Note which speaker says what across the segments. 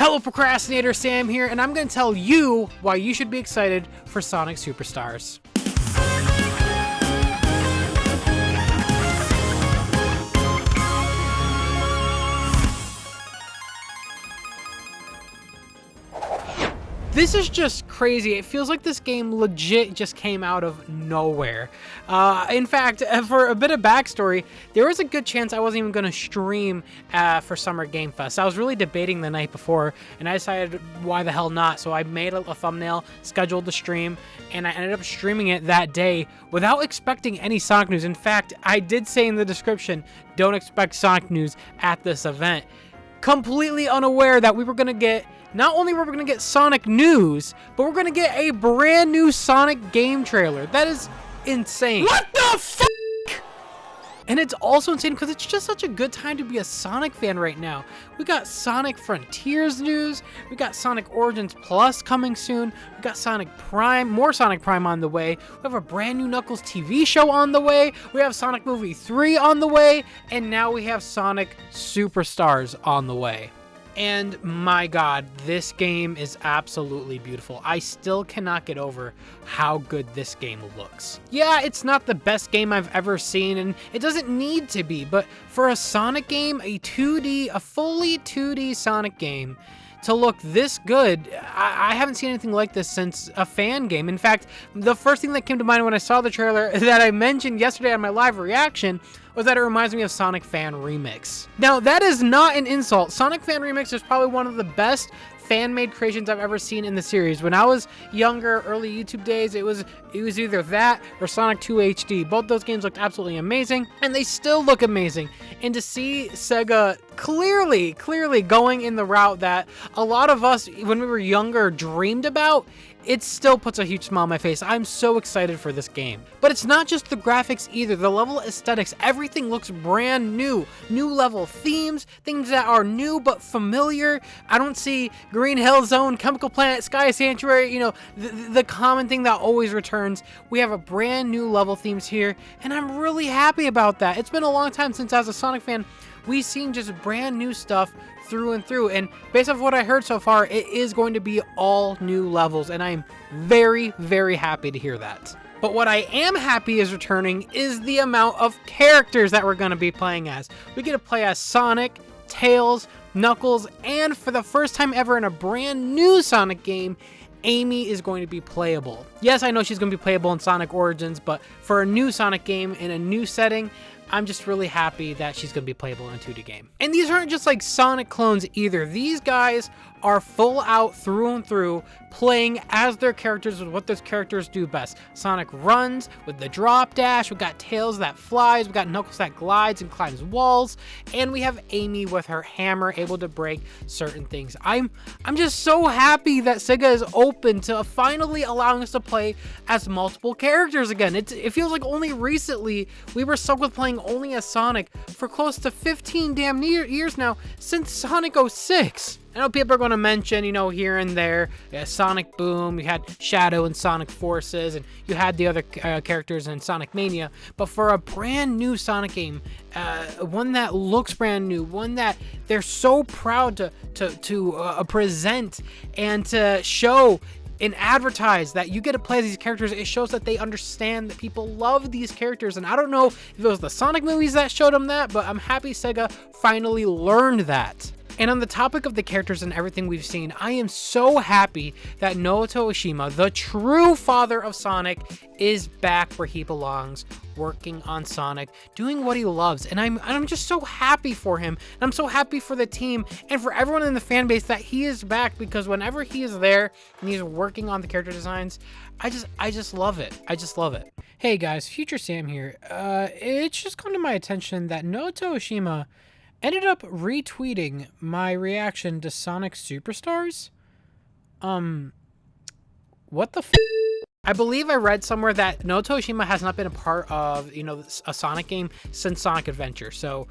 Speaker 1: Hello Procrastinator, Sam here, and I'm going to tell you why you should be excited for Sonic Superstars. This is just crazy. It feels like this game legit just came out of nowhere. In fact, for a bit of backstory, there was a good chance I wasn't even going to stream for Summer Game Fest. I was really debating the night before, and I decided why the hell not. So I made a thumbnail, scheduled the stream, and I ended up streaming it that day without expecting any Sonic news. In fact, I did say in the description, don't expect Sonic news at this event. Completely unaware that we were going to get, not only were we going to get Sonic news, but we're going to get a brand new Sonic game trailer. That is insane. What the f***? And it's also insane because it's just such a good time to be a Sonic fan right now. We got Sonic Frontiers news. We got Sonic Origins Plus coming soon. We got Sonic Prime, more Sonic Prime on the way. We have a brand new Knuckles TV show on the way. We have Sonic Movie 3 on the way. And now we have Sonic Superstars on the way. And my god, this game is absolutely beautiful. I still cannot get over how good this game looks. Yeah, it's not the best game I've ever seen, and it doesn't need to be, but for a Sonic game, a fully 2D Sonic game, to look this good, I haven't seen anything like this since a fan game. In fact, the first thing that came to mind when I saw the trailer that I mentioned yesterday on my live reaction was that it reminds me of Sonic Fan Remix. Now, that is not an insult. Sonic Fan Remix is probably one of the best fan-made creations I've ever seen in the series. When I was younger, early YouTube days, it was either that or Sonic 2 HD. Both those games looked absolutely amazing, and they still look amazing. And to see Sega clearly going in the route that a lot of us, when we were younger, dreamed about, it still puts a huge smile on my face. I'm so excited for this game. But it's not just the graphics either. The level aesthetics, everything looks brand new. New level themes, things that are new but familiar. I don't see Green Hill Zone, Chemical Planet, Sky Sanctuary, you know, the common thing that always returns. We have a brand new level themes here, and I'm really happy about that. It's been a long time since as a Sonic fan, we've seen just brand new stuff through and through, and based off what I heard so far, it is going to be all new levels, and I'm very, very happy to hear that. But what I am happy is returning is the amount of characters that we're going to be playing as. We get to play as Sonic, Tails, Knuckles, and for the first time ever in a brand new Sonic game, Amy is going to be playable. Yes, I know she's going to be playable in Sonic Origins, but for a new Sonic game in a new setting, I'm just really happy that she's going to be playable in a 2D game. And these aren't just like Sonic clones either. These guys are full out through and through playing as their characters with what those characters do best. Sonic runs with the drop dash. We've got Tails that flies. We've got Knuckles that glides and climbs walls. And we have Amy with her hammer able to break certain things. I'm just so happy that Sega is open to finally allowing us to play as multiple characters again. It feels like only recently we were stuck with playing only as Sonic for close to 15 damn years now since Sonic 06. I know people are going to mention, you know, here and there, Sonic Boom, you had Shadow and Sonic Forces, and you had the other characters in Sonic Mania, but for a brand new Sonic game, one that looks brand new, one that they're so proud to present and to show and advertise that you get to play these characters, it shows that they understand that people love these characters. And I don't know if it was the Sonic movies that showed them that, but I'm happy Sega finally learned that. And on the topic of the characters and everything we've seen, I am so happy that Naoto Oshima, the true father of Sonic, is back where he belongs, working on Sonic, doing what he loves. And I'm just so happy for him. And I'm so happy for the team and for everyone in the fan base that he is back, because whenever he is there and he's working on the character designs, I just love it. I just love it. Hey guys, Future Sam here. It's just come to my attention that Naoto Oshima ended up retweeting my reaction to Sonic Superstars. What the f***? I believe I read somewhere that Naoto Oshima has not been a part of, you know, a Sonic game since Sonic Adventure. So,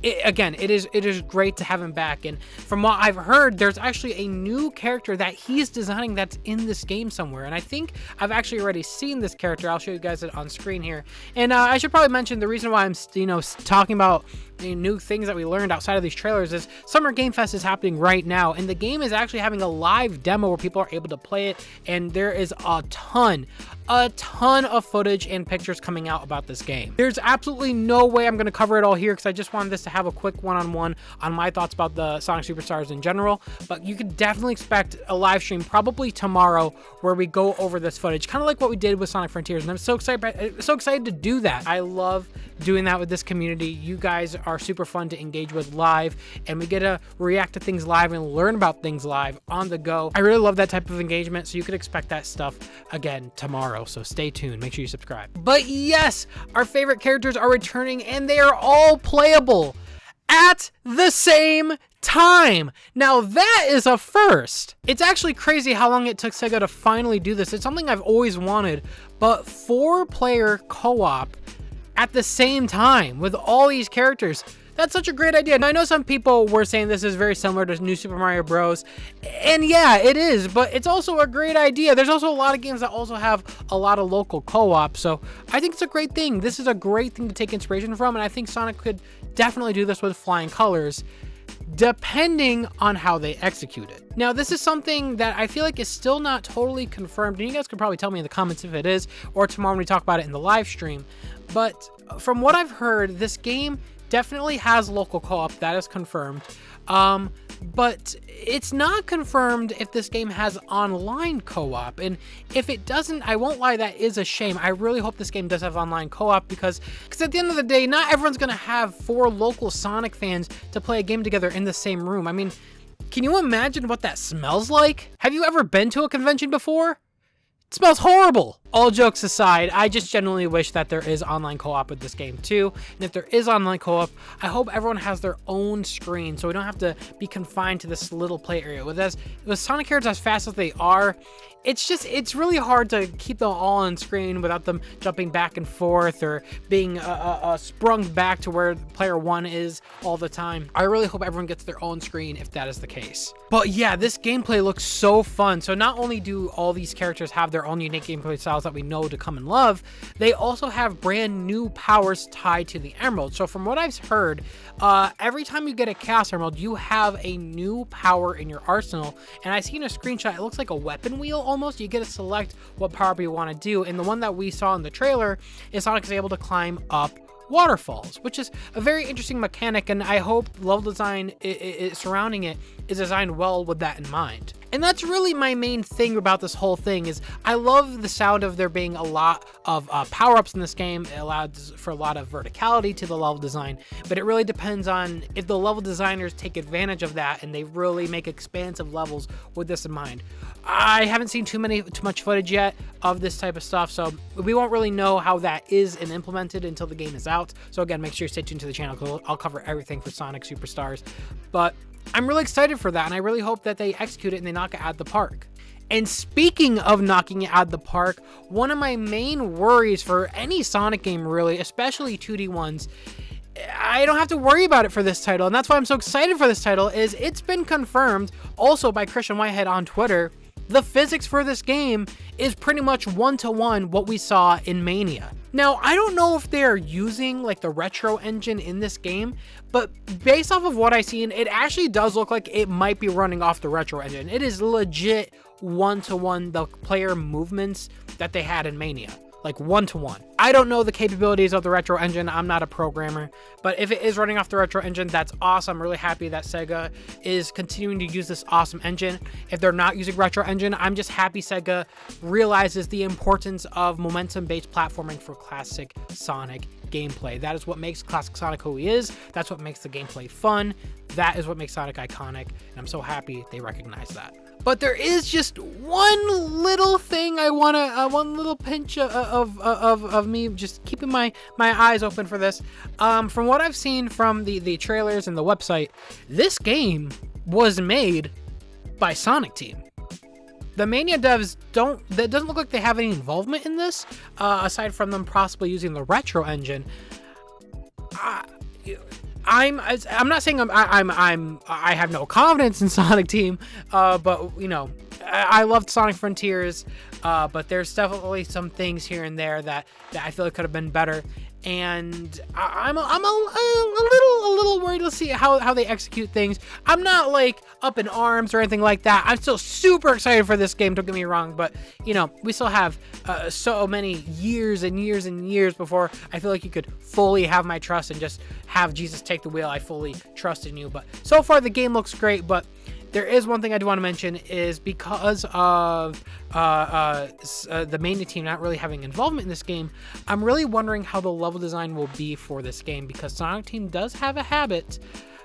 Speaker 1: it is great to have him back. And from what I've heard, there's actually a new character that he's designing that's in this game somewhere. And I think I've actually already seen this character. I'll show you guys it on screen here. And I should probably mention the reason why I'm, you know, talking about new things that we learned outside of these trailers is Summer Game Fest is happening right now, and the game is actually having a live demo where people are able to play it, and there is a ton of footage and pictures coming out about this game. There's absolutely no way I'm going to cover it all here because I just wanted this to have a quick one-on-one on my thoughts about the Sonic Superstars in general, but you could definitely expect a live stream probably tomorrow where we go over this footage, kind of like what we did with Sonic Frontiers, and I'm so excited to do that. I love doing that with this community. You guys are super fun to engage with live, and we get to react to things live and learn about things live on the go. I really love that type of engagement, so you could expect that stuff again tomorrow, so stay tuned. Make sure you subscribe. But yes, our favorite characters are returning, and they are all playable at the same time. Now that is a first. It's actually crazy how long it took Sega to finally do this. It's something I've always wanted, but 4-player co-op at the same time with all these characters. That's such a great idea. Now, I know some people were saying this is very similar to New Super Mario Bros. And yeah, it is, but it's also a great idea. There's also a lot of games that also have a lot of local co-op, so I think it's a great thing. This is a great thing to take inspiration from, and I think Sonic could definitely do this with Flying Colors, depending on how they execute it. Now, this is something that I feel like is still not totally confirmed, and you guys could probably tell me in the comments if it is, or tomorrow when we talk about it in the live stream. But from what I've heard, this game definitely has local co-op, that is confirmed. But it's not confirmed if this game has online co-op, and if it doesn't, I won't lie, that is a shame. I really hope this game does have online co-op because at the end of the day, not everyone's gonna have 4 local Sonic fans to play a game together in the same room. I mean, can you imagine what that smells like? Have you ever been to a convention before? It smells horrible. All jokes aside, I just genuinely wish that there is online co-op with this game too. And if there is online co-op, I hope everyone has their own screen so we don't have to be confined to this little play area. With Sonic characters as fast as they are, it's really hard to keep them all on screen without them jumping back and forth or being sprung back to where player 1 is all the time. I really hope everyone gets their own screen if that is the case. But yeah, this gameplay looks so fun. So not only do all these characters have their own unique gameplay styles that we know to come and love, they also have brand new powers tied to the emerald. So from what I've heard, every time you get a Chaos Emerald, you have a new power in your arsenal. And I seen a screenshot, it looks like a weapon wheel almost. You get to select what power up you want to do. And the one that we saw in the trailer is Sonic is able to climb up waterfalls, which is a very interesting mechanic, and I hope level design surrounding it is designed well with that in mind. And that's really my main thing about this whole thing is I love the sound of there being a lot of power-ups in this game. It allows for a lot of verticality to the level design, but it really depends on if the level designers take advantage of that and they really make expansive levels with this in mind. I haven't seen too much footage yet of this type of stuff, so we won't really know how that is and implemented until the game is out. So again, make sure you stay tuned to the channel because I'll cover everything for Sonic Superstars. But I'm really excited for that, and I really hope that they execute it and they knock it out of the park. And speaking of knocking it out of the park, one of my main worries for any Sonic game really, especially 2D ones, I don't have to worry about it for this title, and that's why I'm so excited for this title, is it's been confirmed also by Christian Whitehead on Twitter. The physics for this game is pretty much one-to-one what we saw in Mania. Now, I don't know if they're using like the retro engine in this game, but based off of what I've seen, it actually does look like it might be running off the retro engine. It is legit one-to-one the player movements that they had in Mania. Like one-to-one. I don't know the capabilities of the retro engine. I'm not a programmer, but if it is running off the retro engine, that's awesome. I'm really happy that Sega is continuing to use this awesome engine. If they're not using retro engine, I'm just happy Sega realizes the importance of momentum-based platforming for classic Sonic gameplay. That is what makes classic Sonic who he is. That's what makes the gameplay fun. That is what makes Sonic iconic, and I'm so happy they recognize that. But there is just one little thing I wanna, one little pinch of me just keeping my eyes open for this. From what I've seen from the trailers and the website, this game was made by Sonic Team. The Mania devs that doesn't look like they have any involvement in this, aside from them possibly using the retro engine. I'm not saying I have no confidence in Sonic Team, but you know, I loved Sonic Frontiers, but there's definitely some things here and there that I feel like could have been better. and I'm a little worried to see how they execute things. I'm not like up in arms or anything like that. I'm still super excited for this game, don't get me wrong, but you know, we still have so many years and years and years before I feel like you could fully have my trust and just have Jesus take the wheel. I fully trust in you. But so far the game looks great, but there is one thing I do want to mention is because of the maintenance team not really having involvement in this game, I'm really wondering how the level design will be for this game, because Sonic Team does have a habit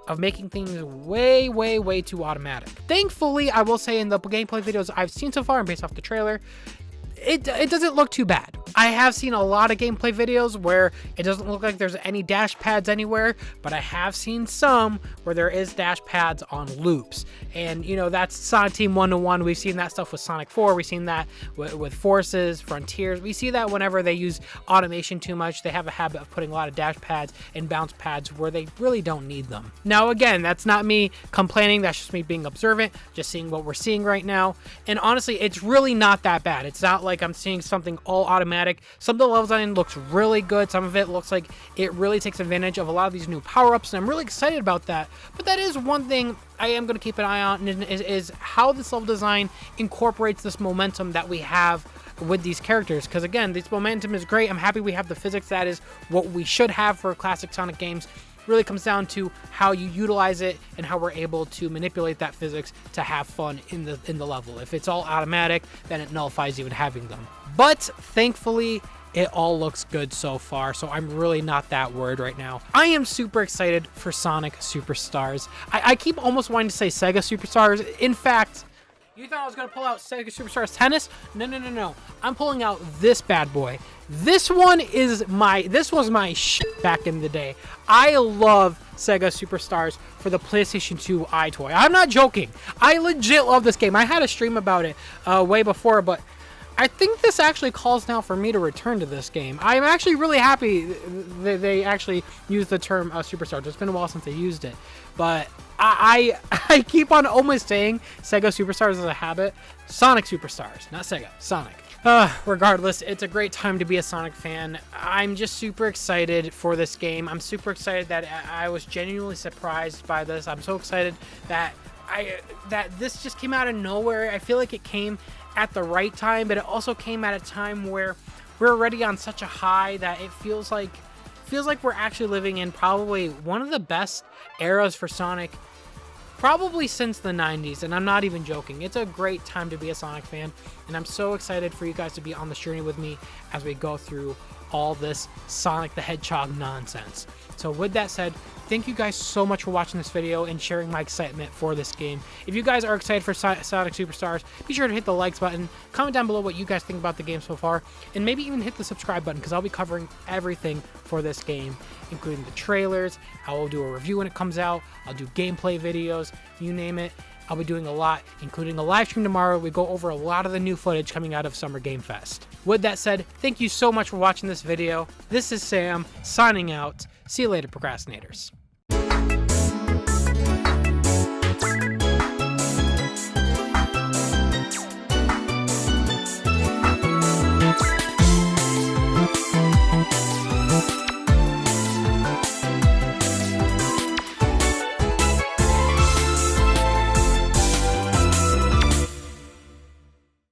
Speaker 1: of making things way too automatic. Thankfully, I will say in the gameplay videos I've seen so far and based off the trailer, it doesn't look too bad. I have seen a lot of gameplay videos where it doesn't look like there's any dash pads anywhere, but I have seen some where there is dash pads on loops. And you know, that's Sonic Team 1-to-1. We've seen that stuff with Sonic 4. We've seen that with Forces, Frontiers. We see that whenever they use automation too much, they have a habit of putting a lot of dash pads and bounce pads where they really don't need them. Now again, that's not me complaining, that's just me being observant, just seeing what we're seeing right now. And honestly, it's really not that bad. It's not like I'm seeing something all automatic. Some of the level design looks really good. Some of it looks like it really takes advantage of a lot of these new power-ups, and I'm really excited about that. But that is one thing I am going to keep an eye on, is how this level design incorporates this momentum that we have with these characters. Because again, this momentum is great. I'm happy we have the physics. That is what we should have for classic Sonic games. Really comes down to how you utilize it and how we're able to manipulate that physics to have fun in the level. If it's all automatic, then it nullifies even having them. But thankfully, it all looks good so far, so I'm really not that worried right now. I am super excited for Sonic Superstars. I keep almost wanting to say Sega Superstars. In fact, you thought I was going to pull out Sega Superstars Tennis? No. I'm pulling out this bad boy. This one is this was my shit back in the day. I love Sega Superstars for the PlayStation 2 iToy. I'm not joking. I legit love this game. I had a stream about it way before, but I think this actually calls now for me to return to this game. I'm actually really happy that they actually used the term Superstars. It's been a while since they used it, but I keep on almost saying Sega Superstars as a habit. Sonic Superstars, not Sega, Sonic. Regardless, it's a great time to be a Sonic fan. I'm just super excited for this game. I'm super excited that I was genuinely surprised by this. I'm so excited that this just came out of nowhere. I feel like it came at the right time, but it also came at a time where we're already on such a high that it feels like we're actually living in probably one of the best eras for Sonic, probably since the 90s, and I'm not even joking. It's a great time to be a Sonic fan, and I'm so excited for you guys to be on this journey with me as we go through all this Sonic the Hedgehog nonsense. So with that said, thank you guys so much for watching this video and sharing my excitement for this game. If you guys are excited for Sonic Superstars, be sure to hit the likes button, comment down below what you guys think about the game so far, and maybe even hit the subscribe button, because I'll be covering everything for this game, including the trailers. I will do a review when it comes out. I'll do gameplay videos, you name it. I'll be doing a lot, including a live stream tomorrow. We go over a lot of the new footage coming out of Summer Game Fest. With that said, thank you so much for watching this video. This is Sam, signing out. See you later, procrastinators.